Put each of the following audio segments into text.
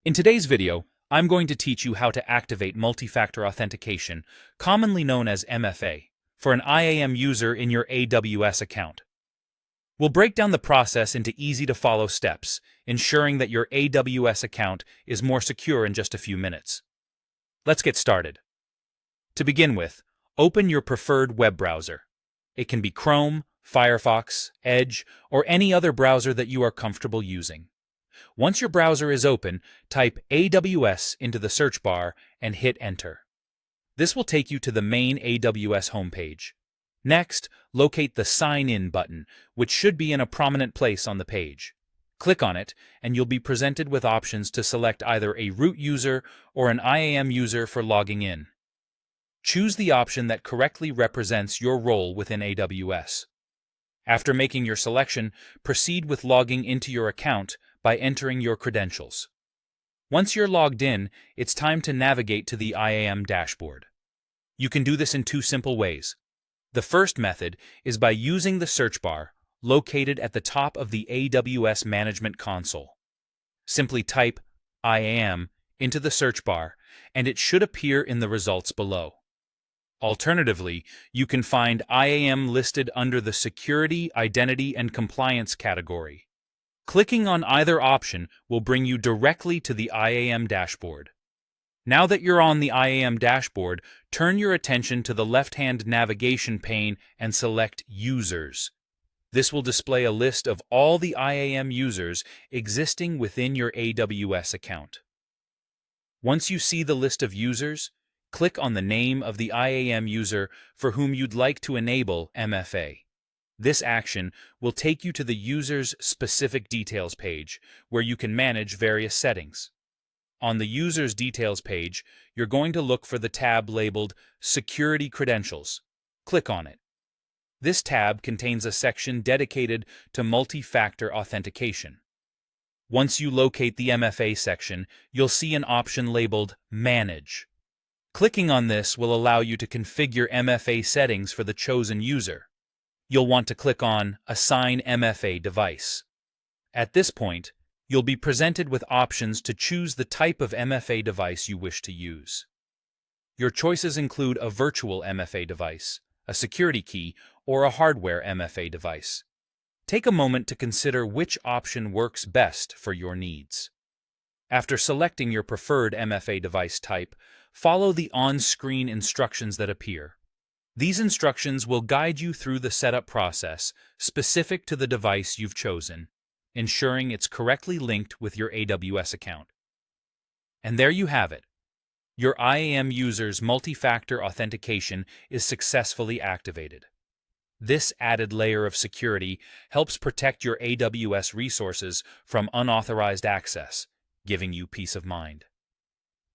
In today's video, I'm going to teach you how to activate multi-factor authentication, commonly known as MFA, for an IAM user in your AWS account. We'll break down the process into easy-to-follow steps, ensuring that your AWS account is more secure in just a few minutes. Let's get started. To begin with, open your preferred web browser. It can be Chrome, Firefox, Edge, or any other browser that you are comfortable using. Once your browser is open, type AWS into the search bar and hit Enter. This will take you to the main AWS homepage. Next, locate the Sign In button, which should be in a prominent place on the page. Click on it, and you'll be presented with options to select either a root user or an IAM user for logging in. Choose the option that correctly represents your role within AWS. After making your selection, proceed with logging into your account by entering your credentials. Once you're logged in, it's time to navigate to the IAM dashboard. You can do this in two simple ways. The first method is by using the search bar located at the top of the AWS Management Console. Simply type IAM into the search bar, and it should appear in the results below. Alternatively, you can find IAM listed under the Security, Identity, and Compliance category. Clicking on either option will bring you directly to the IAM dashboard. Now that you're on the IAM dashboard, turn your attention to the left-hand navigation pane and select Users. This will display a list of all the IAM users existing within your AWS account. Once you see the list of users, click on the name of the IAM user for whom you'd like to enable MFA. This action will take you to the user's specific details page, where you can manage various settings. On the user's details page, you're going to look for the tab labeled Security Credentials. Click on it. This tab contains a section dedicated to multi-factor authentication. Once you locate the MFA section, you'll see an option labeled Manage. Clicking on this will allow you to configure MFA settings for the chosen user. You'll want to click on Assign MFA Device. At this point, you'll be presented with options to choose the type of MFA device you wish to use. Your choices include a virtual MFA device, a security key, or a hardware MFA device. Take a moment to consider which option works best for your needs. After selecting your preferred MFA device type, follow the on-screen instructions that appear. These instructions will guide you through the setup process specific to the device you've chosen, ensuring it's correctly linked with your AWS account. And there you have it. Your IAM user's multi-factor authentication is successfully activated. This added layer of security helps protect your AWS resources from unauthorized access, giving you peace of mind.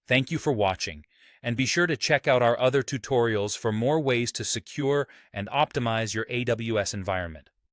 Thank you for watching, and be sure to check out our other tutorials for more ways to secure and optimize your AWS environment.